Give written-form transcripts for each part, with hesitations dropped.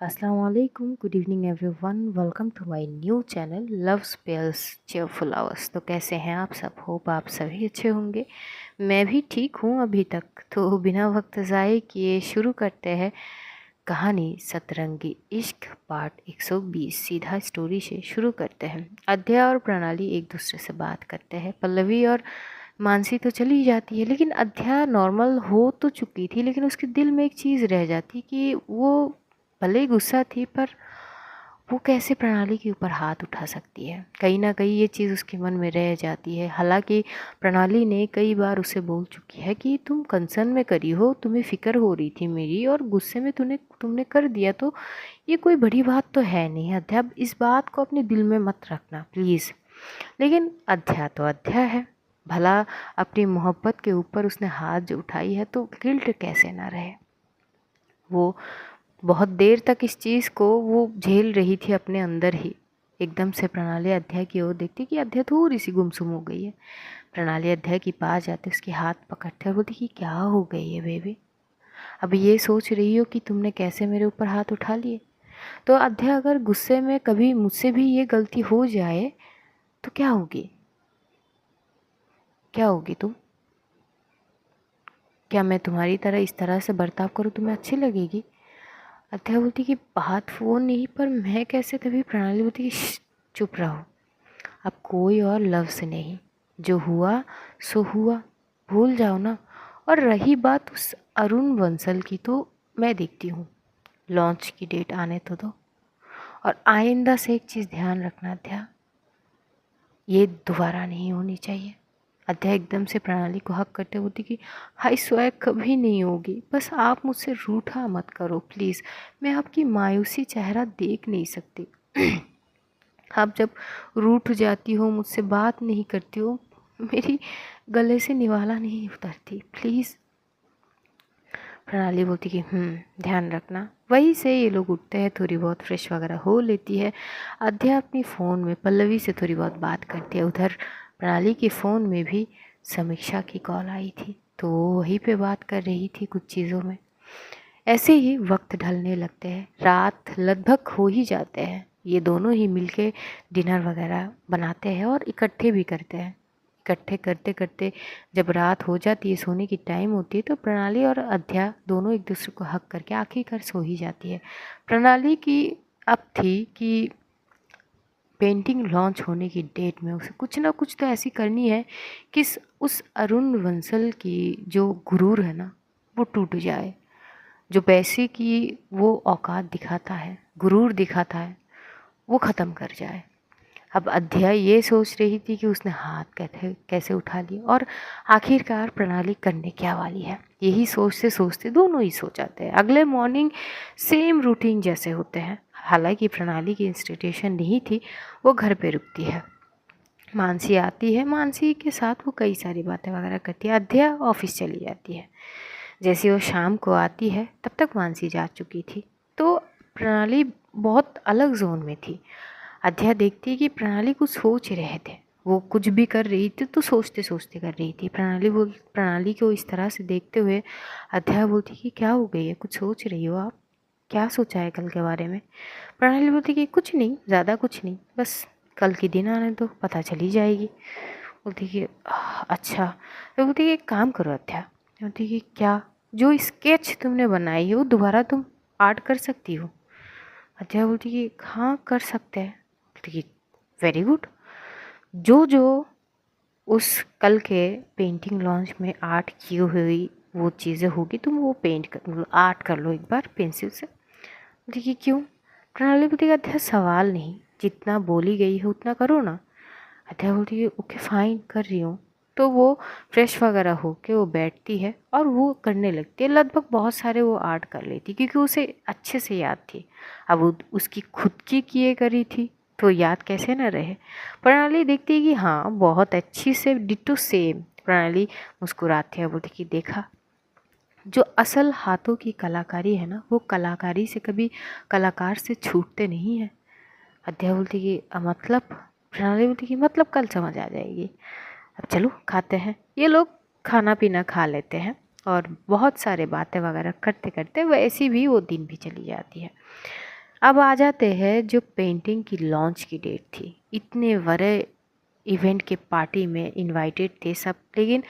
अस्सलाम वालेकुम, good evening everyone. Welcome to my new channel Love Spells Cheerful Hours. तो कैसे हैं आप सब? होप आप सभी अच्छे होंगे। मैं भी ठीक हूँ अभी तक। तो बिना वक्त ज़ाये किए शुरू करते हैं कहानी सतरंगी इश्क पार्ट 120। सीधा स्टोरी से शुरू करते हैं। अध्या और प्रणाली एक दूसरे से बात करते हैं। पल्लवी और मानसी तो चली जाती है, लेकिन अध्या नॉर्मल हो तो चुकी थी, लेकिन उसके दिल में एक चीज़ रह जाती कि वो भले ही गुस्सा थी, पर वो कैसे प्रणाली के ऊपर हाथ उठा सकती है। कहीं ना कहीं ये चीज़ उसके मन में रह जाती है। हालांकि प्रणाली ने कई बार उसे बोल चुकी है कि तुम कंसर्न में करी हो, तुम्हें फ़िक्र हो रही थी मेरी, और गुस्से में तुमने कर दिया, तो ये कोई बड़ी बात तो है नहीं। अध्या, इस बात को अपने दिल में मत रखना प्लीज़। लेकिन अध्या तो अध्या है। भला अपनी मोहब्बत के ऊपर उसने हाथ जो उठाई है, तो गिल्ट कैसे ना रहे। वो बहुत देर तक इस चीज़ को वो झेल रही थी अपने अंदर ही। एकदम से प्रणाली अध्याय की ओर देखती कि अध्याय थोड़ी सी गुमसुम हो गई है। प्रणाली अध्याय के पास जाते उसके हाथ पकड़ते और बोलती कि क्या हो गई है बेबी? अभी ये सोच रही हो कि तुमने कैसे मेरे ऊपर हाथ उठा लिए? तो अध्याय, अगर गुस्से में कभी मुझसे भी ये गलती हो जाए तो क्या होगी? क्या होगी तुम? क्या मैं तुम्हारी तरह इस तरह से बर्ताव करूँ, तुम्हें अच्छी लगेगी? अध्या बोलती कि बात वो नहीं, पर मैं कैसे? तभी प्रणाली बोलती कि चुप रहो, अब कोई और लफ्ज़ नहीं, जो हुआ सो हुआ, भूल जाओ ना। और रही बात उस अरुण बंसल की, तो मैं देखती हूँ, लॉन्च की डेट आने तो दो। और आइंदा से एक चीज़ ध्यान रखना अध्या, ये दोबारा नहीं होनी चाहिए। अध्या एकदम से प्रणाली को हक करते बोलती कि हाय स्वयं, कभी नहीं होगी, बस आप मुझसे रूठा मत करो प्लीज़। मैं आपकी मायूसी चेहरा देख नहीं सकती। आप जब रूठ जाती हो, मुझसे बात नहीं करती हो, मेरी गले से निवाला नहीं उतरती, प्लीज़। प्रणाली बोलती कि ध्यान रखना। वहीं से ये लोग उठते हैं, थोड़ी बहुत फ्रेश वगैरह हो लेती है। अध्या अपनी फ़ोन में पल्लवी से थोड़ी बहुत बात करती है। उधर प्रणाली के फ़ोन में भी समीक्षा की कॉल आई थी, तो वो वहीं पे बात कर रही थी कुछ चीज़ों में। ऐसे ही वक्त ढलने लगते हैं, रात लगभग हो ही जाते हैं। ये दोनों ही मिलके डिनर वगैरह बनाते हैं और इकट्ठे भी करते हैं। इकट्ठे करते करते जब रात हो जाती है, सोने की टाइम होती है, तो प्रणाली और अध्या दोनों एक दूसरे को हक करके आखिरकार सो ही जाती है। प्रणाली की अब थी कि पेंटिंग लॉन्च होने की डेट में उसे कुछ ना कुछ तो ऐसी करनी है कि उस अरुण बंसल की जो गुरूर है ना, वो टूट जाए। जो पैसे की वो औकात दिखाता है, गुरूर दिखाता है, वो ख़त्म कर जाए। अब अध्याय ये सोच रही थी कि उसने हाथ कैसे कैसे उठा लिए, और आखिरकार प्रणाली करने क्या वाली है। यही सोचते सोचते दोनों ही सो जाते हैं। अगले मॉर्निंग सेम रूटीन जैसे होते हैं। हालांकि प्रणाली की इंस्टीट्यूशन नहीं थी, वो घर पे रुकती है। मानसी आती है, मानसी के साथ वो कई सारी बातें वगैरह करती है। अध्या ऑफिस चली जाती है। जैसे वो शाम को आती है, तब तक मानसी जा चुकी थी। तो प्रणाली बहुत अलग जोन में थी। अध्या देखती है कि प्रणाली कुछ सोच रहे थे, वो कुछ भी कर रही थी तो सोचते सोचते कर रही थी। प्रणाली को इस तरह से देखते हुए अध्या बोलती कि क्या हो गई है, कुछ सोच रही हो आप? क्या सोचा है कल के बारे में? प्रणाली बोलती कि कुछ नहीं, ज़्यादा कुछ नहीं, बस कल के दिन आने दो, पता चली जाएगी। बोलती कि अच्छा। तो बोलती कि एक काम करो अध्या। बोलती कि क्या? जो स्केच तुमने बनाई है वो दोबारा तुम आर्ट कर सकती हो? अध्या बोलती कि हाँ कर सकते हैं। बोलती कि वेरी गुड। जो जो उस कल के पेंटिंग लॉन्च में आर्ट की हुई वो चीज़ें होगी, तुम वो पेंट कर आर्ट कर लो एक बार पेंसिल से। बोलती कि क्यों? प्रणाली बोलती कि अध्या सवाल नहीं, जितना बोली गई है उतना करो ना। अध्या बोलती है ओके फाइन, कर रही हूँ। तो वो फ्रेश वगैरह होके वो बैठती है और वो करने लगती है। लगभग बहुत सारे वो आर्ट कर लेती, क्योंकि उसे अच्छे से याद थी। अब वो उसकी खुद की किए करी थी, तो याद कैसे न रहे। प्रणाली देखती है कि हाँ बहुत अच्छी से डिटो सेम। प्रणाली मुस्कुराती है, बोलती कि देखा, जो असल हाथों की कलाकारी है ना, वो कलाकारी से कभी कलाकार से छूटते नहीं है। अध्या बोलती कि मतलब? प्रणाली बोलती कि मतलब कल समझ आ जाएगी। अब चलो खाते हैं। ये लोग खाना पीना खा लेते हैं और बहुत सारे बातें वगैरह करते करते वैसी भी वो दिन भी चली जाती है। अब आ जाते हैं जो पेंटिंग की लॉन्च की डेट थी। इतने बड़े इवेंट के पार्टी में इनवाइटेड थे सब, लेकिन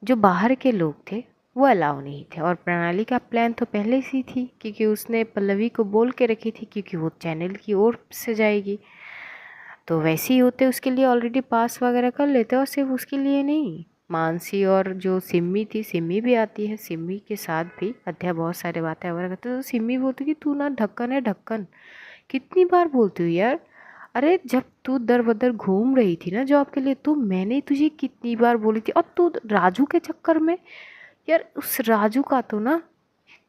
जो बाहर के लोग थे वो अलाउ नहीं थे। और प्रणाली का प्लान तो पहले से ही थी, क्योंकि उसने पल्लवी को बोल के रखी थी, क्योंकि वो चैनल की ओर से जाएगी। तो वैसे ही होते उसके लिए ऑलरेडी पास वगैरह कर लेते। और सिर्फ उसके लिए नहीं, मानसी और जो सिम्मी थी, सिम्मी भी आती है, सिम्मी के साथ भी अध्या बहुत सारे बातें वगैरह करते। तो सिम्मी बोलती कि तू ना ढक्कन है ढक्कन, कितनी बार बोलती हूँ यार। अरे जब तू दर बदर घूम रही थी ना जॉब के लिए, तो मैंने तुझे कितनी बार बोली थी। और तू राजू के चक्कर में, यार उस राजू का तो ना,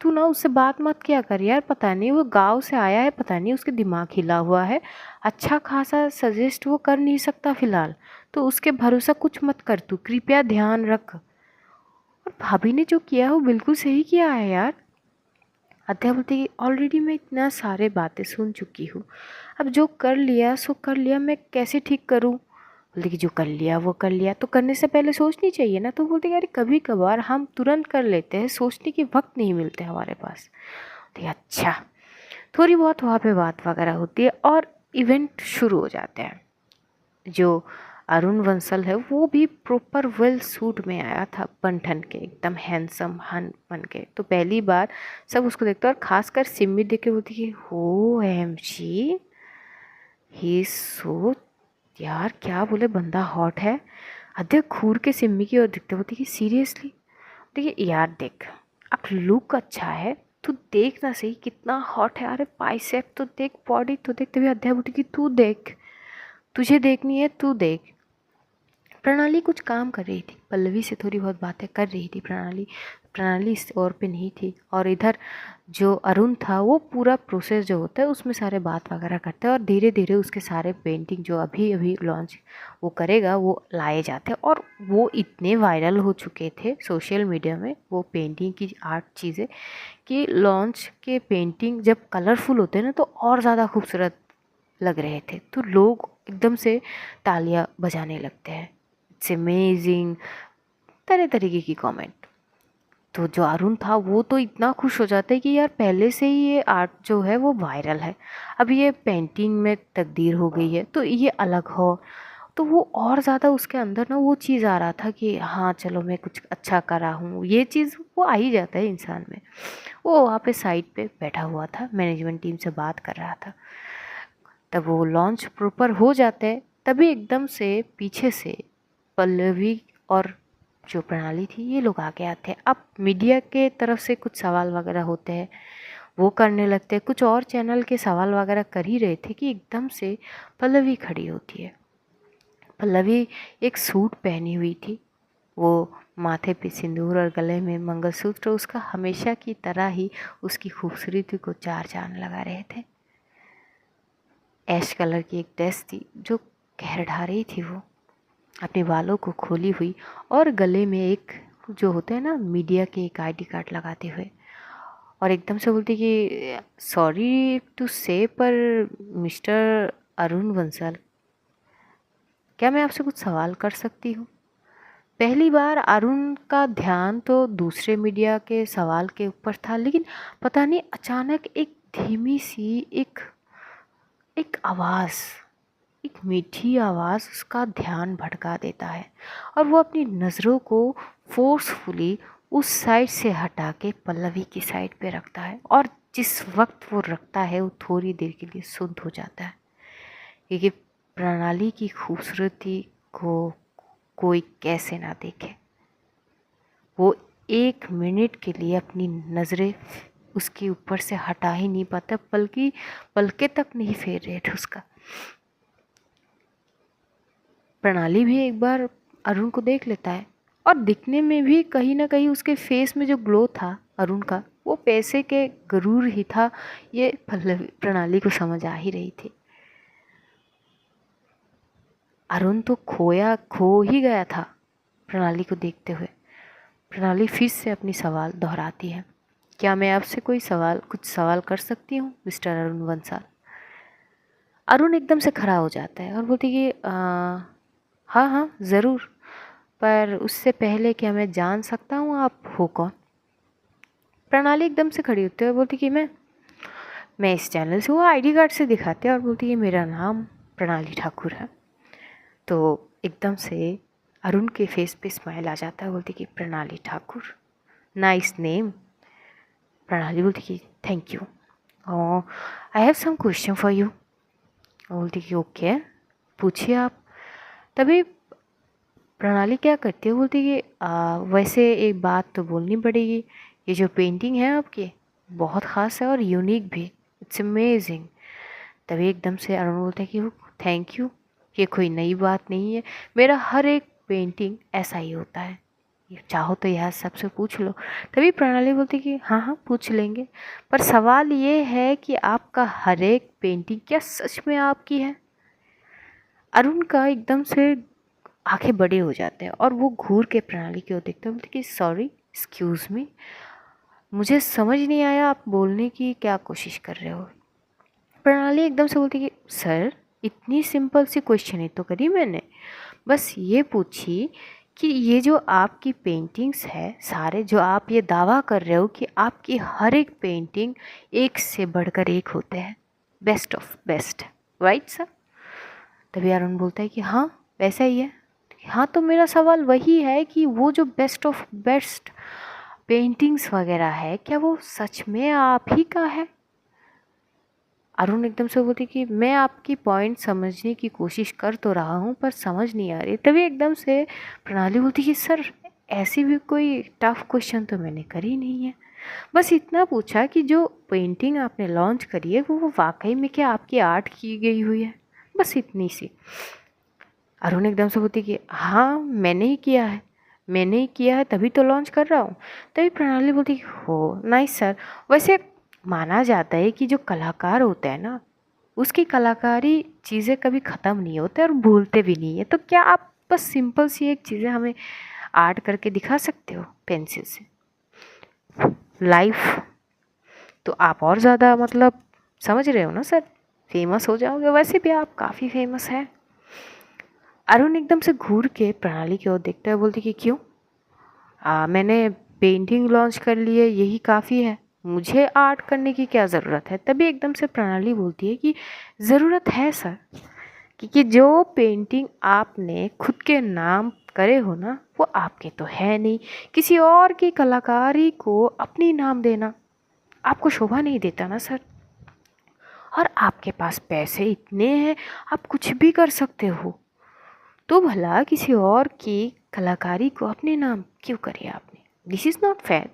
तू ना उससे बात मत किया कर यार। पता नहीं वो गांव से आया है, पता नहीं उसके दिमाग हिला हुआ है, अच्छा खासा सजेस्ट वो कर नहीं सकता फ़िलहाल। तो उसके भरोसा कुछ मत कर, तू कृपया ध्यान रख। और भाभी ने जो किया वो बिल्कुल सही किया है यार। अध्या बोलती कि ऑलरेडी मैं इतना सारे बातें सुन चुकी हूँ, अब जो कर लिया सो कर लिया, मैं कैसे ठीक करूँ। बोलती कि जो कर लिया वो कर लिया, तो करने से पहले सोचनी चाहिए ना। तो बोलती कि अरे कभी कभार हम तुरंत कर लेते हैं, सोचने की वक्त नहीं मिलते हमारे पास। बोलती अच्छा। थोड़ी बहुत वहाँ पे बात वगैरह होती है और इवेंट शुरू हो जाते हैं। जो अरुण बंसल है वो भी प्रॉपर वेल सूट में आया था, बन ठन के एकदम हैंडसम हन बन के। तो पहली बार सब उसको देखते और खासकर सिम्मी देख के बोलती कि हो एम जी, ही सो, यार क्या बोले, बंदा हॉट है। अध्यक्ष घूर के सिम्मी की ओर दिखते बोलती कि सीरियसली। देखिए यार देख, अब लुक अच्छा है, तू देख ना सही कितना हॉट है। अरे बाइसेप तो देख, बॉडी तो देख। तभी अध्याय बोलती कि तू देख, तुझे देखनी है तू देख। प्रणाली कुछ काम कर रही थी, पल्लवी से थोड़ी बहुत बातें कर रही थी। प्रणाली प्रणाली इस ओर पे नहीं थी। और इधर जो अरुण था वो पूरा प्रोसेस जो होता है उसमें सारे बात वगैरह करते हैं। और धीरे धीरे उसके सारे पेंटिंग जो अभी अभी लॉन्च वो करेगा वो लाए जाते हैं। और वो इतने वायरल हो चुके थे सोशल मीडिया में वो पेंटिंग की आर्ट चीज़ें, कि लॉन्च के पेंटिंग जब कलरफुल होते हैं ना तो और ज़्यादा खूबसूरत लग रहे थे। तो लोग एकदम से तालियां बजाने लगते हैं, इट्स अमेजिंग, तरह तरीके की कमेंट। तो जो अरुण था वो तो इतना खुश हो जाता है कि यार पहले से ही ये आर्ट जो है वो वायरल है, अब ये पेंटिंग में तब्दील हो गई है तो ये अलग हो। तो वो और ज़्यादा उसके अंदर ना वो चीज़ आ रहा था कि हाँ चलो मैं कुछ अच्छा कर रहा हूँ, ये चीज़ वो आ ही जाता है इंसान में। वो वहाँ पे साइड पे बैठा हुआ था, मैनेजमेंट टीम से बात कर रहा था। तब वो लॉन्च प्रॉपर हो जाते हैं, तभी एकदम से पीछे से पल्लवी और जो प्रणाली थी ये लोग आगे आते हैं। अब मीडिया के तरफ से कुछ सवाल वगैरह होते हैं वो करने लगते हैं, कुछ और चैनल के सवाल वगैरह कर ही रहे थे कि एकदम से पल्लवी खड़ी होती है। पल्लवी एक सूट पहनी हुई थी, वो माथे पे सिंदूर और गले में मंगलसूत्र उसका हमेशा की तरह ही उसकी खूबसूरती को चार चांद लगा रहे थे। ऐश कलर की एक ड्रेस थी जो कहर ढा रही थी, वो अपने बालों को खोली हुई और गले में एक जो होते हैं ना मीडिया के एक आईडी कार्ड लगाते हुए। और एकदम से बोलती कि सॉरी टू से पर मिस्टर अरुण बंसल, क्या मैं आपसे कुछ सवाल कर सकती हूँ। पहली बार अरुण का ध्यान तो दूसरे मीडिया के सवाल के ऊपर था, लेकिन पता नहीं अचानक एक धीमी सी एक आवाज़, एक मीठी आवाज़ उसका ध्यान भटका देता है। और वो अपनी नज़रों को फोर्सफुली उस साइड से हटा के पल्लवी की साइड पे रखता है। और जिस वक्त वो रखता है वो थोड़ी देर के लिए सुन्न हो जाता है, क्योंकि प्रणाली की खूबसूरती को कोई कैसे ना देखे। वो 1 मिनट के लिए अपनी नज़रें उसके ऊपर से हटा ही नहीं पाता, बल्कि पलके तक नहीं फेर रहे थे उसका। प्रणाली भी एक बार अरुण को देख लेता है और दिखने में भी कहीं ना कहीं उसके फेस में जो ग्लो था अरुण का, वो पैसे के गरूर ही था, ये प्रणाली को समझ आ ही रही थी। अरुण तो खो ही गया था प्रणाली को देखते हुए। प्रणाली फिर से अपनी सवाल दोहराती है, क्या मैं आपसे कुछ सवाल कर सकती हूँ मिस्टर अरुण बंसल। अरुण एकदम से खड़ा हो जाता है और बोलती कि हाँ हाँ ज़रूर, पर उससे पहले क्या मैं जान सकता हूँ आप हो कौन। प्रणाली एकदम से खड़ी होती है और बोलती कि मैं इस चैनल से, वो आईडी कार्ड से दिखाते हैं और बोलती है मेरा नाम प्रणाली ठाकुर है। तो एकदम से अरुण के फेस पे स्माइल आ जाता है, बोलती कि प्रणाली ठाकुर, नाइस नेम। प्रणाली बोलती कि thank you, I have some question for you. बोलती कि ओके, पूछिए आप। तभी प्रणाली क्या करती है, बोलती कि वैसे एक बात तो बोलनी पड़ेगी, ये जो पेंटिंग है आपकी बहुत ख़ास है और यूनिक भी, इट्स अमेजिंग। तभी एकदम से अरुण बोलता है कि वो थैंक यू, ये कोई नई बात नहीं है, मेरा हर एक पेंटिंग ऐसा ही होता है, चाहो तो यह सबसे पूछ लो। तभी प्रणाली बोलती कि हाँ हाँ पूछ लेंगे, पर सवाल ये है कि आपका हर एक पेंटिंग क्या सच में आपकी है? अरुण का एकदम से आंखें बड़े हो जाते हैं और वो घूर के प्रणाली की ओर देखते हैं, बोलते कि सॉरी एक्सक्यूज़ मी, मुझे समझ नहीं आया आप बोलने की क्या कोशिश कर रहे हो। प्रणाली एकदम से बोलती कि सर इतनी सिंपल सी क्वेश्चन ही तो करी मैंने, बस ये पूछी कि ये जो आपकी पेंटिंग्स है सारे, जो आप ये दावा कर रहे हो कि आपकी हर एक पेंटिंग एक से बढ़कर एक होते हैं, best of best, right sir? तभी अरुण बोलता है कि हाँ वैसा ही है। हाँ तो मेरा सवाल वही है कि वो जो बेस्ट ऑफ बेस्ट पेंटिंग्स वगैरह है क्या वो सच में आप ही का है? अरुण एकदम से बोलती कि मैं आपकी पॉइंट समझने की कोशिश कर तो रहा हूँ पर समझ नहीं आ रही। तभी एकदम से प्रणाली बोलती कि सर ऐसी भी कोई टफ क्वेश्चन तो मैंने करी नहीं है, बस इतना पूछा कि जो पेंटिंग आपने लॉन्च करी है वो वाकई में क्या आपकी आर्ट की गई हुई है, बस इतनी सी। अरुण एकदम से बोलती कि हाँ मैंने ही किया है, मैंने ही किया है तभी तो लॉन्च कर रहा हूँ। तभी प्रणाली बोलती कि हो नाइस सर, वैसे माना जाता है कि जो कलाकार होता है ना उसकी कलाकारी चीज़ें कभी ख़त्म नहीं होते और भूलते भी नहीं है, तो क्या आप बस सिंपल सी एक चीज़ें हमें आर्ट करके दिखा सकते हो पेंसिल से लाइफ? तो आप और ज़्यादा मतलब समझ रहे हो ना सर, फेमस हो जाओगे, वैसे भी आप काफ़ी फेमस है। अरुण एकदम से घूर के प्रणाली की ओर देखता है, बोलती कि क्यों, मैंने पेंटिंग लॉन्च कर ली है यही काफ़ी है, मुझे आर्ट करने की क्या ज़रूरत है? तभी एकदम से प्रणाली बोलती है कि ज़रूरत है सर, क्योंकि जो पेंटिंग आपने खुद के नाम करे हो ना वो आपके तो है नहीं, किसी और की कलाकारी को अपनी नाम देना आपको शोभा नहीं देता ना सर। और आपके पास पैसे इतने हैं, आप कुछ भी कर सकते हो, तो भला किसी और की कलाकारी को अपने नाम क्यों करे आपने? This is not fair.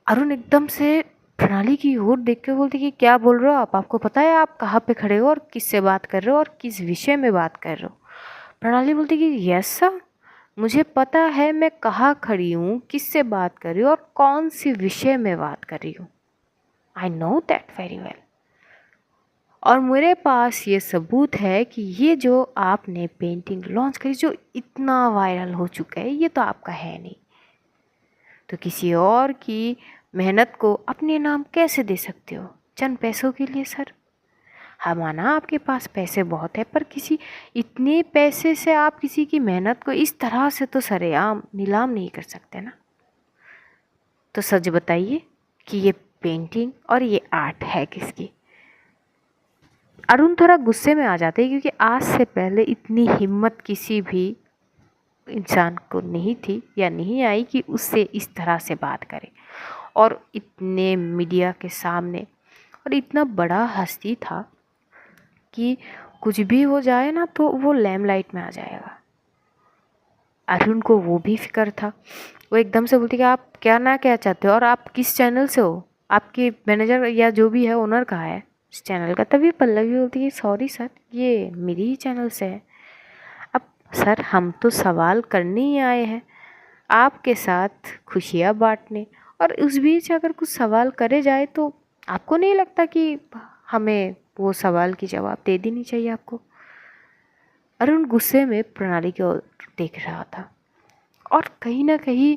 Arun एकदम से प्रणाली की ओर देख के बोलती कि क्या बोल रहे हो आप, आपको पता है आप कहाँ पे खड़े हो और किससे बात कर रहे हो और किस विषय में बात कर रहे हो? प्रणाली बोलती कि यस सर, मुझे पता है मैं कहाँ खड़ी हूँ, किससे बात कर रही हूँ और कौन सी विषय में बात कर रही हूँ, I know that very well. और मेरे पास ये सबूत है कि ये जो आपने पेंटिंग लॉन्च करी जो इतना वायरल हो चुका है ये तो आपका है नहीं, तो किसी और की मेहनत को अपने नाम कैसे दे सकते हो चंद पैसों के लिए सर? हाँ माना आपके पास पैसे बहुत है, पर किसी इतने पैसे से आप किसी की मेहनत को इस तरह से तो सरेआम नीलाम नहीं कर सकते ना। तो सच बताइए कि ये पेंटिंग और ये आर्ट है किसकी? अरुण थोड़ा गुस्से में आ जाते हैं क्योंकि आज से पहले इतनी हिम्मत किसी भी इंसान को नहीं थी या नहीं आई कि उससे इस तरह से बात करे, और इतने मीडिया के सामने, और इतना बड़ा हस्ती था कि कुछ भी हो जाए ना तो वो लेमलाइट में आ जाएगा। अरुण को वो भी फिक्र था, वो एकदम से बोलती कि आप क्या ना क्या चाहते हो और आप किस चैनल से हो, आपके मैनेजर या जो भी है ओनर कहाँ है इस चैनल का? तभी पल्लवी बोलती है सॉरी सर ये मेरी ही चैनल से है। अब सर हम तो सवाल करने ही आए हैं, आपके साथ खुशियाँ बांटने, और उस बीच अगर कुछ सवाल करे जाए तो आपको नहीं लगता कि हमें वो सवाल की जवाब दे देनी चाहिए आपको? अरुण गुस्से में प्रणाली की ओर देख रहा था और कहीं ना कहीं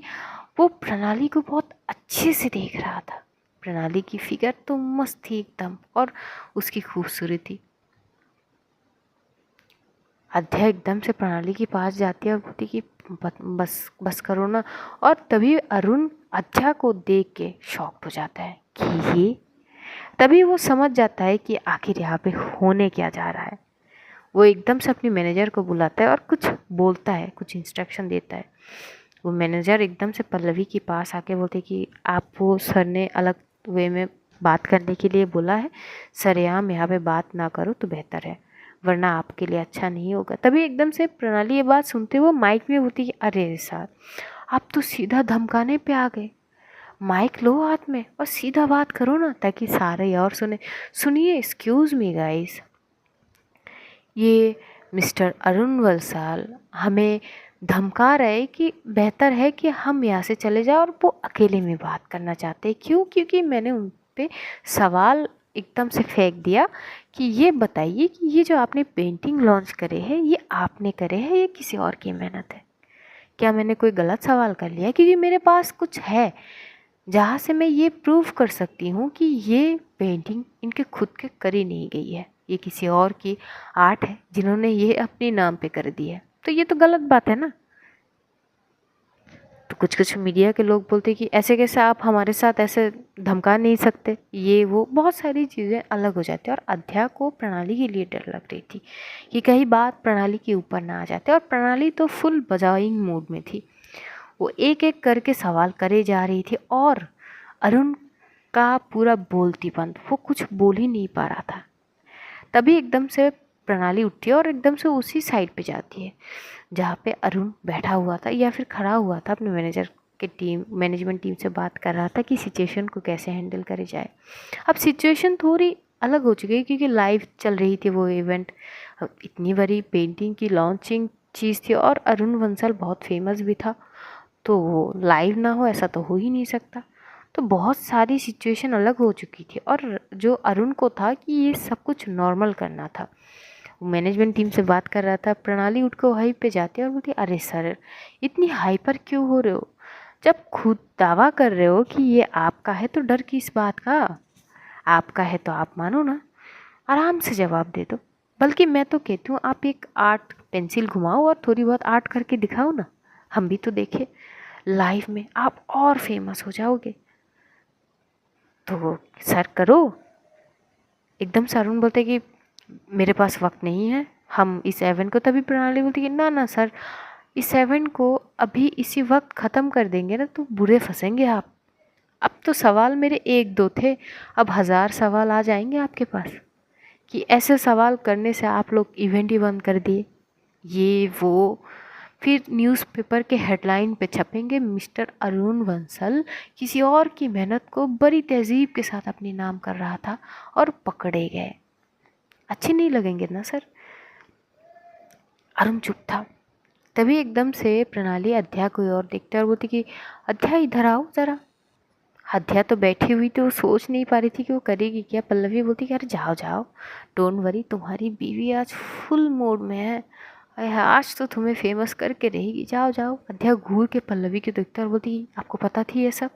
वो प्रणाली को बहुत अच्छे से देख रहा था। प्रणाली की फिगर तो मस्त थी एकदम, और उसकी खूबसूरती। अध्या एकदम से प्रणाली के पास जाती है और बोलती कि बस बस करो ना। और तभी अरुण अध्या को देख के शॉक्ड हो जाता है कि ये तभी वो समझ जाता है कि आखिर यहाँ पे होने क्या जा रहा है। वो एकदम से अपनी मैनेजर को बुलाता है और कुछ बोलता है, कुछ इंस्ट्रक्शन देता है। वो मैनेजर एकदम से पल्लवी के पास आके बोलते कि आप, वो सर ने अलग वे में बात करने के लिए बोला है, सरेआम यहाँ पे बात ना करो तो बेहतर है, वरना आपके लिए अच्छा नहीं होगा। तभी एकदम से प्रणाली ये बात सुनते हुए माइक में बोलती कि अरे सर, आप तो सीधा धमकाने पे आ गए। माइक लो हाथ में और सीधा बात करो ना, ताकि सारे और सुने। सुनिए, एक्सक्यूज़ मी गाइस, ये मिस्टर अरुण वंसल हमें धमका रहे कि बेहतर है कि हम यहाँ से चले जाएं, और वो अकेले में बात करना चाहते हैं। क्यों? क्योंकि मैंने उन पे सवाल एकदम से फेंक दिया कि ये बताइए कि ये जो आपने पेंटिंग लॉन्च करे हैं, ये आपने करे हैं या किसी और की मेहनत है? क्या मैंने कोई गलत सवाल कर लिया? क्योंकि मेरे पास कुछ है जहाँ से मैं ये प्रूव कर सकती हूँ कि ये पेंटिंग इनके खुद के करी नहीं गई है, ये किसी और की आर्ट है जिन्होंने ये अपने नाम पे कर दी है। तो ये तो गलत बात है ना। तो कुछ कुछ मीडिया के लोग बोलते कि ऐसे कैसे आप हमारे साथ ऐसे धमका नहीं सकते, ये वो बहुत सारी चीज़ें अलग हो जाती है। और अध्या को प्रणाली के लिए डर लग रही थी कि कहीं बात प्रणाली के ऊपर ना आ जाते, और प्रणाली तो फुल बजाइंग मूड में थी। वो एक एक करके सवाल करे जा रही थी और अरुण का पूरा बोलती बंद, वो कुछ बोल ही नहीं पा रहा था। तभी एकदम से प्रणाली उठती है और एकदम से उसी साइड पे जाती है जहाँ पे अरुण बैठा हुआ था या फिर खड़ा हुआ था, अपने मैनेजमेंट टीम से बात कर रहा था कि सिचुएशन को कैसे हैंडल करे जाए। अब सिचुएशन थोड़ी अलग हो चुकी है क्योंकि लाइव चल रही थी वो इवेंट। इतनी बड़ी पेंटिंग की लॉन्चिंग चीज़ थी और अरुण वंसल बहुत फेमस भी था, तो वो लाइव ना हो ऐसा तो हो ही नहीं सकता। तो बहुत सारी सिचुएशन अलग हो चुकी थी और जो अरुण को था कि ये सब कुछ नॉर्मल करना था। मैनेजमेंट टीम से बात कर रहा था। प्रणाली उठ कर वहीं पे जाती है और बोलती, अरे सर, इतनी हाइपर क्यों हो रहे हो? जब खुद दावा कर रहे हो कि ये आपका है तो डर किस बात का? आपका है तो आप मानो ना, आराम से जवाब दे दो। बल्कि मैं तो कहती हूँ आप एक आर्ट पेंसिल घुमाओ और थोड़ी बहुत आर्ट करके दिखाओ ना, हम भी तो देखें। लाइव में आप और फेमस हो जाओगे। तो सर करो। एकदम से अरुण बोलते कि मेरे पास वक्त नहीं है, हम इस इवेंट को, तभी प्रणाली बोलती कि ना ना सर, इस इवेंट को अभी इसी वक्त ख़त्म कर देंगे ना तो बुरे फंसेंगे आप। अब तो सवाल मेरे एक दो थे, अब 1000 सवाल आ जाएंगे आपके पास कि ऐसे सवाल करने से आप लोग इवेंट ही बंद कर दिए, ये वो। फिर न्यूज़पेपर के हेडलाइन पे छपेंगे, मिस्टर अरुण वंसल किसी और की मेहनत को बड़ी तहजीब के साथ अपने नाम कर रहा था और पकड़े गए। अच्छे नहीं लगेंगे ना सर? अरुण चुप था। तभी एकदम से प्रणाली अध्या को और देखते और बोलती कि अध्या इधर आओ ज़रा। अध्या तो बैठी हुई थी, वो सोच नहीं पा रही थी कि वो करेगी क्या। पल्लवी बोलती कि अरे जाओ जाओ, डोंट वरी, तुम्हारी बीवी आज फुल मूड में है, अरे आज तो तुम्हें फेमस करके रहेगी, जाओ जाओ। अध्या घूर के पल्लवी की देखता और बोलती, आपको पता थी ये सब?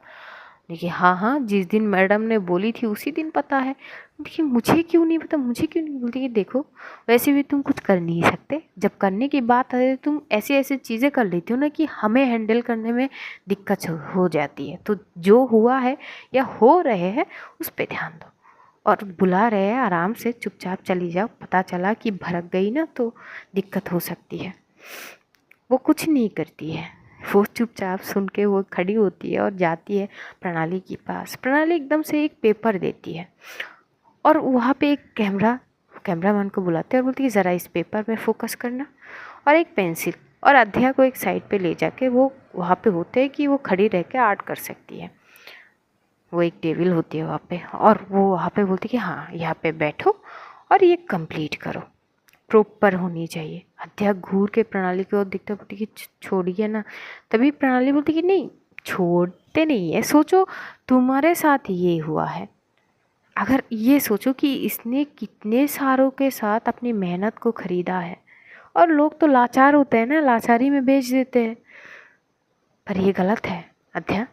देखिए हाँ हाँ, जिस दिन मैडम ने बोली थी उसी दिन पता है। देखिए मुझे क्यों नहीं पता, मुझे क्यों नहीं? बोलती कि देखो, वैसे भी तुम कुछ कर नहीं सकते, जब करने की बात है तुम ऐसी ऐसी चीज़ें कर लेती हो ना कि हमें हैंडल करने में दिक्कत हो जाती है। तो जो हुआ है या हो रहे हैं उस पर ध्यान दो, और बुला रहे हैं आराम से चुपचाप चली जाओ, पता चला कि भड़क गई ना तो दिक्कत हो सकती है। वो कुछ नहीं करती है, वो चुपचाप सुन के वो खड़ी होती है और जाती है प्रणाली के पास। प्रणाली एकदम से एक पेपर देती है और वहाँ पे एक कैमरामैन को बुलाते हैं और बोलती है ज़रा इस पेपर में फोकस करना, और एक पेंसिल, और अध्या को एक साइड पे ले जाके वो वहाँ पे होते हैं कि वो खड़ी रह के आर्ट कर सकती है। वो एक टेबल होती है वहाँ पे, और वो वहाँ पे बोलती है कि हाँ यहाँ पे बैठो और ये कंप्लीट करो, प्रॉपर होनी चाहिए। अध्या घूर के प्रणाली की ओर दिखता बोलती कि छोड़िए ना। तभी प्रणाली बोलती कि नहीं, छोड़ते नहीं है, सोचो तुम्हारे साथ ये हुआ है। अगर ये सोचो कि इसने कितने सारों के साथ अपनी मेहनत को खरीदा है, और लोग तो लाचार होते हैं ना, लाचारी में बेच देते हैं। पर ये गलत है अध्या।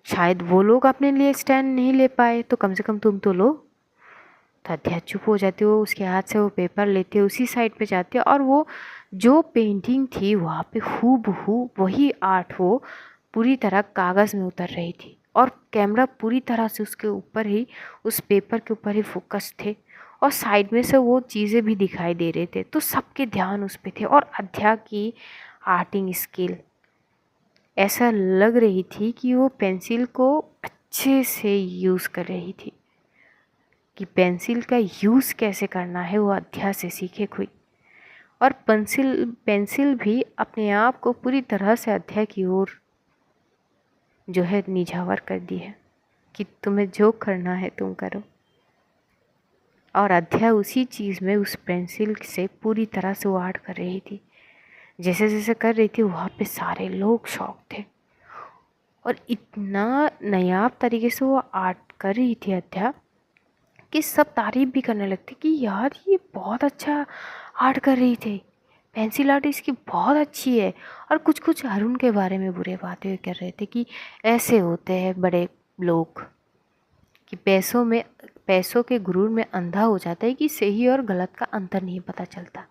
शायद वो लोग अपने लिए स्टैंड नहीं ले पाए, तो कम से कम तुम तो लो। तो अध्या चुप हो जाती हो, उसके हाथ से वो पेपर लेते हो, उसी साइड पे जाती है, और वो जो पेंटिंग थी वहाँ पे हूबहू वही आर्ट वो पूरी तरह कागज़ में उतर रही थी। और कैमरा पूरी तरह से उसके ऊपर ही, उस पेपर के ऊपर ही फोकस थे और साइड में से वो चीज़ें भी दिखाई दे रहे थे, तो सबके ध्यान उस पे थे। और अध्या की आर्टिंग स्किल ऐसा लग रही थी कि वो पेंसिल को अच्छे से यूज़ कर रही थी, कि पेंसिल का यूज़ कैसे करना है वो अध्या से सीखे कोई। और पेंसिल भी अपने आप को पूरी तरह से अध्या की ओर जो है निझावर कर दी है कि तुम्हें जो करना है तुम करो। और अध्या उसी चीज़ में उस पेंसिल से पूरी तरह से वो आर्ट कर रही थी। जैसे जैसे कर रही थी वहाँ पे सारे लोग शॉक थे और इतना नायाब तरीके से वो आर्ट कर रही थी अध्या कि सब तारीफ़ भी करने लगते कि यार ये बहुत अच्छा आर्ट कर रही थी, पेंसिल आर्ट इसकी बहुत अच्छी है। और कुछ कुछ अरुण के बारे में बुरे बातें कर रहे थे कि ऐसे होते हैं बड़े लोग कि पैसों के गुरूर में अंधा हो जाता है कि सही और गलत का अंतर नहीं पता चलता।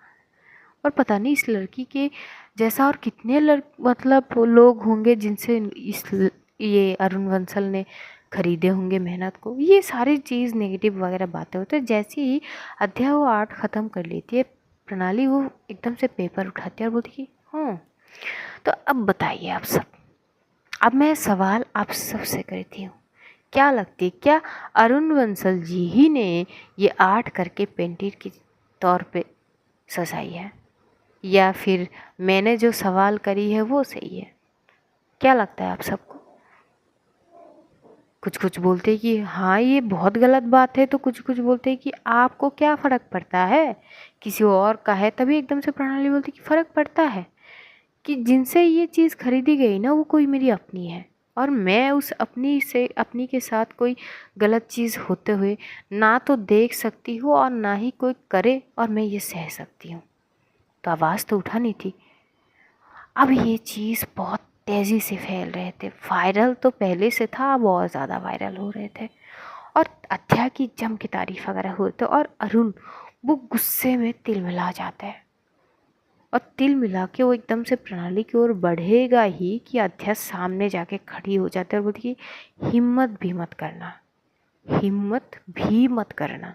और पता नहीं इस लड़की के जैसा और कितने मतलब लोग होंगे जिनसे ये अरुण बंसल ने खरीदे होंगे मेहनत को। ये सारी चीज़ नेगेटिव वगैरह बातें होती है। जैसे ही अध्या वो आर्ट ख़त्म कर लेती है, प्रणाली वो एकदम से पेपर उठाती है और बोलती कि हाँ तो अब बताइए आप सब, अब मैं सवाल आप सबसे करती हूँ, क्या लगती है क्या अरुण बंसल जी ही ने ये आर्ट करके पेंटिंग के तौर पे सजाई है, या फिर मैंने जो सवाल करी है वो सही है? क्या लगता है आप सबको? कुछ कुछ बोलते हैं कि हाँ ये बहुत गलत बात है, तो कुछ कुछ बोलते हैं कि आपको क्या फ़र्क पड़ता है, किसी और का है। तभी एकदम से प्रणाली बोलती कि फ़र्क पड़ता है कि जिनसे ये चीज़ खरीदी गई ना वो कोई मेरी अपनी है, और मैं उस अपनी के साथ कोई गलत चीज़ होते हुए ना तो देख सकती हूँ और ना ही कोई करे, और मैं ये सह सकती हूँ। तो आवाज़ तो उठा नहीं थी। अब ये चीज़ बहुत तेज़ी से फैल रहे थे, वायरल तो पहले से था, अब और ज़्यादा वायरल हो रहे थे और अध्या की जम की तारीफ वगैरह हो रहे थे। और अरुण वो गुस्से में तिल मिला जाता है और तिल मिला के वो एकदम से प्रणाली की ओर बढ़ेगा ही कि अध्या सामने जाके खड़ी हो जाती है और बोलती कि हिम्मत भी मत करना, हिम्मत भी मत करना।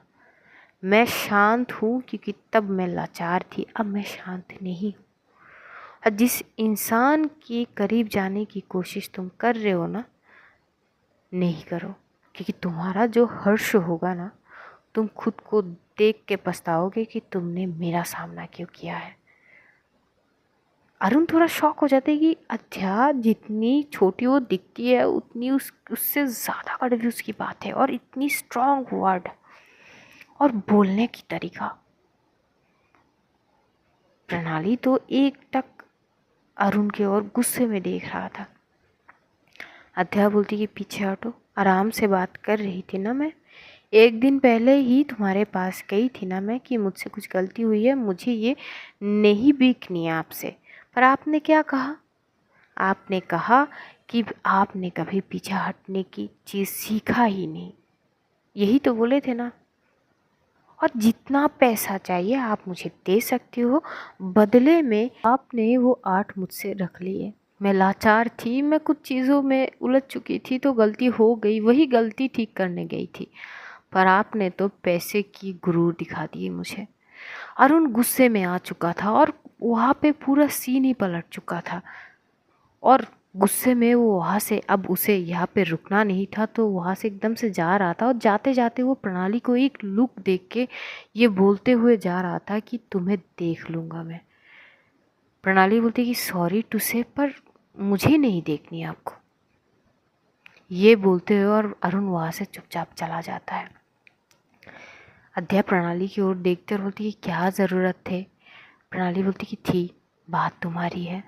मैं शांत हूँ क्योंकि तब मैं लाचार थी, अब मैं शांत नहीं हूँ। और जिस इंसान के करीब जाने की कोशिश तुम कर रहे हो ना, नहीं करो, क्योंकि तुम्हारा जो हर्ष होगा ना, तुम खुद को देख के पछताओगे कि तुमने मेरा सामना क्यों किया है। अरुण थोड़ा शॉक हो जाते हैं कि अध्या जितनी छोटी वो दिखती है उतनी उससे ज़्यादा कड़वी उसकी बात है, और इतनी स्ट्रॉन्ग वर्ड और बोलने की तरीका। प्रणाली तो एक टक अरुण की ओर गुस्से में देख रहा था। अध्या बोलती कि पीछे हटो, आराम से बात कर रही थी ना मैं, एक दिन पहले ही तुम्हारे पास गई थी ना मैं कि मुझसे कुछ गलती हुई है, मुझे ये नहीं बीकनी है आपसे। पर आपने क्या कहा? आपने कहा कि आपने कभी पीछे हटने की चीज़ सीखा ही नहीं, यही तो बोले थे ना। और जितना पैसा चाहिए आप मुझे दे सकती हो, बदले में आपने वो आर्ट मुझसे रख लिए। मैं लाचार थी, मैं कुछ चीज़ों में उलझ चुकी थी, तो गलती हो गई, वही गलती ठीक करने गई थी, पर आपने तो पैसे की गुरूर दिखा दिए मुझे। अरुण गुस्से में आ चुका था और वहाँ पे पूरा सीन ही पलट चुका था, और गुस्से में वो वहाँ से, अब उसे यहाँ पे रुकना नहीं था, तो वहाँ से एकदम से जा रहा था। और जाते जाते वो प्रणाली को एक लुक देख के ये बोलते हुए जा रहा था कि तुम्हें देख लूँगा मैं। प्रणाली बोलती कि सॉरी टू से, पर मुझे नहीं देखनी आपको, ये बोलते हुए और अरुण वहाँ से चुपचाप चला जाता है। अध्या प्रणाली की ओर देखते और बोलती कि क्या ज़रूरत थे? प्रणाली बोलती कि थी, बात तुम्हारी है।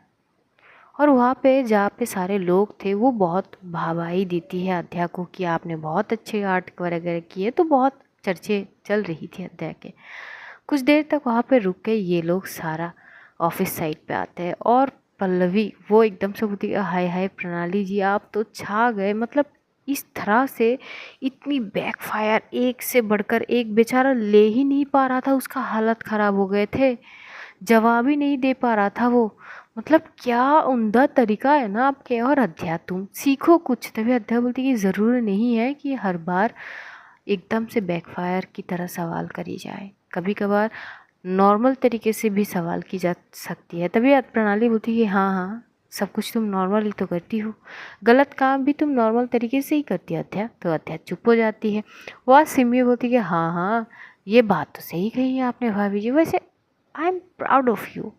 और वहाँ पे जहाँ पे सारे लोग थे वो बहुत वाहवाही देती है अध्या को कि आपने बहुत अच्छे आर्ट वगैरह किए, तो बहुत चर्चे चल रही थी अध्या के। कुछ देर तक वहाँ पे रुक के ये लोग सारा ऑफिस साइड पे आते हैं और पल्लवी वो एकदम से बोलती है हाय हाय प्रणाली जी आप तो छा गए, मतलब इस तरह से इतनी बैकफायर, एक से बढ़कर एक, बेचारा ले ही नहीं पा रहा था, उसका हालत ख़राब हो गए थे, जवाब ही नहीं दे पा रहा था वो। मतलब क्या उम्दा तरीका है ना आपके। और अध्या तुम सीखो कुछ। तभी अध्या बोलती कि ज़रूरी नहीं है कि हर बार एकदम से बैकफायर की तरह सवाल करी जाए, कभी कभार नॉर्मल तरीके से भी सवाल की जा सकती है। तभी प्रणाली बोलती है कि हाँ हाँ, सब कुछ तुम नॉर्मल ही तो करती हो, गलत काम भी तुम नॉर्मल तरीके से ही करती है अध्या। तो अध्या चुप हो जाती है। वह सिमी बोलती है कि हाँ हाँ, ये बात तो सही कही है आपने भाभी जी, वैसे I am proud of you.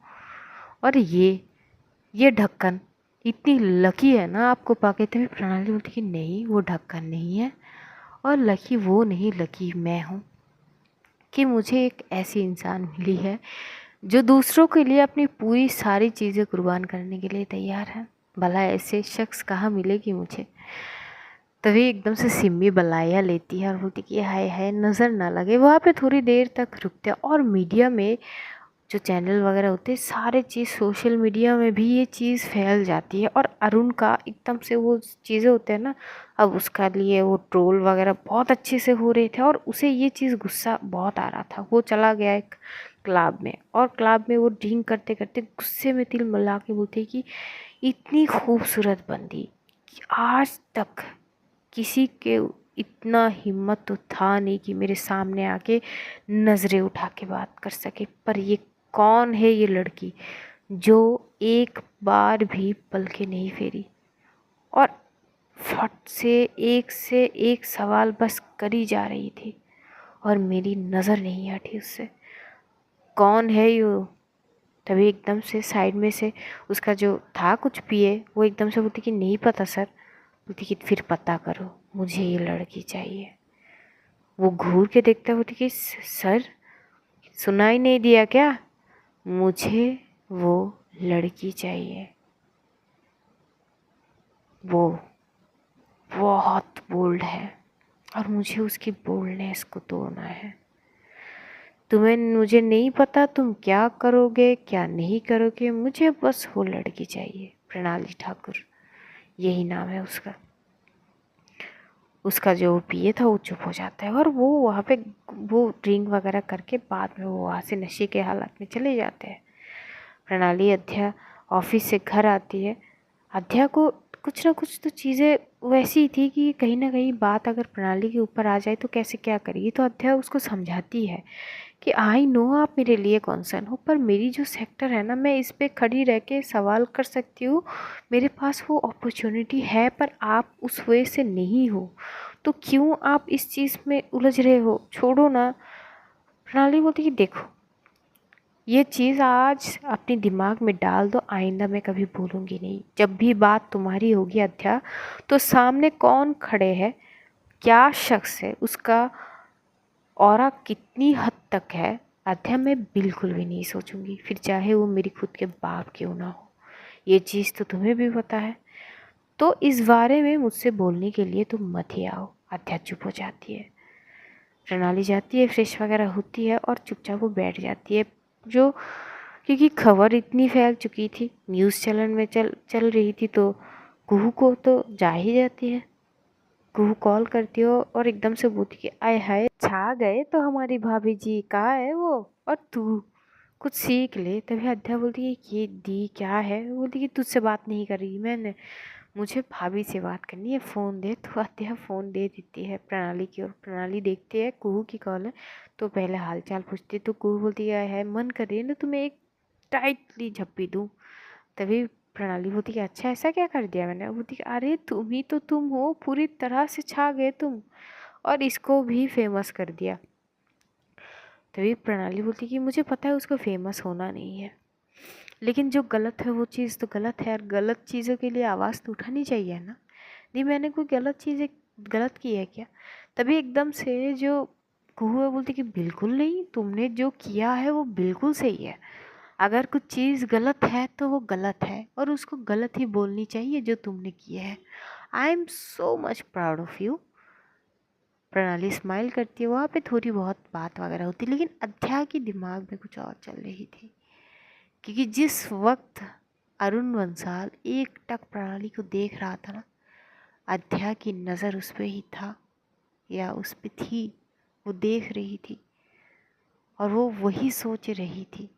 और ये ढक्कन इतनी लकी है ना आपको पाके। तभी प्रणाली बोलती कि नहीं, वो ढक्कन नहीं है, और लकी वो नहीं, लकी मैं हूँ कि मुझे एक ऐसी इंसान मिली है जो दूसरों के लिए अपनी पूरी सारी चीज़ें कुर्बान करने के लिए तैयार है। भला ऐसे शख्स कहाँ मिलेगी मुझे। तभी एकदम से सिम्मी बलाया लेती है और बोलती कि हाय हाय, नज़र ना लगे। वहाँ पे थोड़ी देर तक रुकते हैं। और मीडिया में जो चैनल वगैरह होते हैं, सारे चीज़ सोशल मीडिया में भी ये चीज़ फैल जाती है। और अरुण का एकदम से वो चीज़ें होते हैं ना, अब उसका लिए वो ट्रोल वगैरह बहुत अच्छे से हो रहे थे, और उसे ये चीज़ गुस्सा बहुत आ रहा था। वो चला गया एक क्लब में, और क्लब में वो ड्रिंक करते करते गुस्से में तिल मिला के बोलते कि इतनी खूबसूरत बंदी कि आज तक किसी के इतना हिम्मत तो था नहीं कि मेरे सामने आके नज़रें उठा के बात कर सके। पर ये कौन है ये लड़की जो एक बार भी पलके नहीं फेरी, और फट से एक सवाल बस करी जा रही थी, और मेरी नज़र नहीं हटी उससे। कौन है ये। तभी एकदम से साइड में से उसका जो था कुछ पिए, वो एकदम से बोलती कि नहीं पता सर। बोलती कि फिर पता करो, मुझे ये लड़की चाहिए। वो घूर के देखता, बोलती कि सर, सुनाई नहीं दिया क्या, मुझे वो लड़की चाहिए। वो बहुत बोल्ड है, और मुझे उसकी बोल्डनेस को तोड़ना है। तुम्हें मुझे नहीं पता तुम क्या करोगे क्या नहीं करोगे, मुझे बस वो लड़की चाहिए। प्रणाली ठाकुर, यही नाम है उसका। उसका जो पिए था वो चुप हो जाता है, और वो वहाँ पे वो ड्रिंक वगैरह करके बाद में वो वहाँ से नशे के हालत में चले जाते हैं। प्रणाली अध्या ऑफिस से घर आती है। अध्या को कुछ ना कुछ तो चीज़ें वैसी थी कि कहीं ना कहीं बात अगर प्रणाली के ऊपर आ जाए तो कैसे क्या करेगी। तो अध्या उसको समझाती है कि आई नो आप मेरे लिए कॉन्सर्न हो, पर मेरी जो सेक्टर है ना, मैं इस पे खड़ी रह के सवाल कर सकती हूँ, मेरे पास वो अपॉर्चुनिटी है, पर आप उस वे से नहीं हो। तो क्यों आप इस चीज़ में उलझ रहे हो, छोड़ो ना। प्रणाली बोलती कि देखो, ये चीज़ आज अपने दिमाग में डाल दो, आइंदा मैं कभी भूलूंगी नहीं। जब भी बात तुम्हारी होगी अध्या, तो सामने कौन खड़े है, क्या शख्स है, उसका ऑरा कितनी हद तक है, अध्या मैं बिल्कुल भी नहीं सोचूंगी, फिर चाहे वो मेरी खुद के बाप क्यों ना हो। ये चीज़ तो तुम्हें भी पता है, तो इस बारे में मुझसे बोलने के लिए तुम मत ही आओ। अध्या चुप हो जाती है। प्रणाली जाती है, फ्रेश वगैरह होती है, और चुपचाप वो बैठ जाती है। जो क्योंकि खबर इतनी फैल चुकी थी, न्यूज़ चलन में चल रही थी, तो कुहू को तो जा ही जाती है। कुहू कॉल करती हो और एकदम से बोलती कि आय हाय, छा गए तो हमारी भाभी जी, कहाँ है वो, और तू कुछ सीख ले। तभी अध्या बोलती है कि ये दी क्या है। वो बोलती कि तुझसे बात नहीं कर रही मैंने, मुझे भाभी से बात करनी है, फ़ोन दे। तो अध्या फ़ोन दे देती है प्रणाली की ओर। प्रणाली देखती है कुहू की कॉल है, तो पहले हालचाल पूछती है। तो कुहू बोलती है मन कर रही है ना तुम्हें एक टाइटली झप्पी दूँ। तभी प्रणाली बोलती कि अच्छा ऐसा क्या कर दिया मैंने। बोलती कि अरे तुम ही तो तुम हो, पूरी तरह से छा गए तुम, और इसको भी फेमस कर दिया। तभी प्रणाली बोलती कि मुझे पता है उसको फेमस होना नहीं है, लेकिन जो गलत है वो चीज़ तो गलत है, और गलत चीज़ों के लिए आवाज़ तो उठानी चाहिए ना। नहीं मैंने कोई गलत चीज़ गलत की है क्या। तभी एकदम से जो कुहू है बोलती कि बिल्कुल नहीं, तुमने जो किया है वो बिल्कुल सही है। अगर कुछ चीज़ गलत है तो वो गलत है, और उसको गलत ही बोलनी चाहिए जो तुमने किया है। I am so much proud of you. प्रणाली स्माइल करती है। वहाँ पे थोड़ी बहुत बात वगैरह होती, लेकिन अध्या के दिमाग में कुछ और चल रही थी, क्योंकि जिस वक्त अरुण बंसाल एक टक प्रणाली को देख रहा था ना, अध्या की नज़र उस पर ही था, या उस पर थी, वो देख रही थी, और वो वही सोच रही थी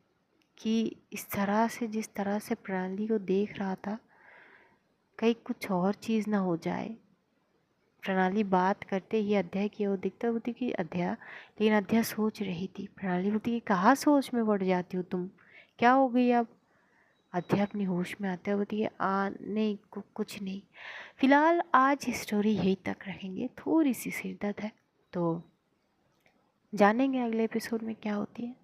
कि इस तरह से, जिस तरह से प्रणाली को देख रहा था, कहीं कुछ और चीज़ ना हो जाए। प्रणाली बात करते ही अध्याय की ओर दिखता बोलती कि अध्याय, लेकिन अध्याय सोच रही थी। प्रणाली बोलती कि कहाँ सोच में पड़ जाती हो तुम, क्या हो गई अब? अध्याय अपनी होश में आते हुए बोलती है नहीं कुछ नहीं। फिलहाल आज स्टोरी यहीं तक रखेंगे, थोड़ी सी सिरदर्द है तो जानेंगे अगले एपिसोड में क्या होती है।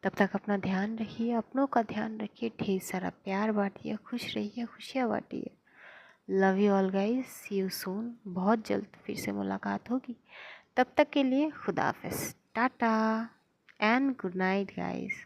तब तक अपना ध्यान रखिए, अपनों का ध्यान रखिए, ढेर सारा प्यार बांटिए, खुश रहिए, खुशियाँ बांटिए। Love you all guys, see you soon. बहुत जल्द फिर से मुलाकात होगी। तब तक के लिए खुदा हाफिज़, Tata and good night guys.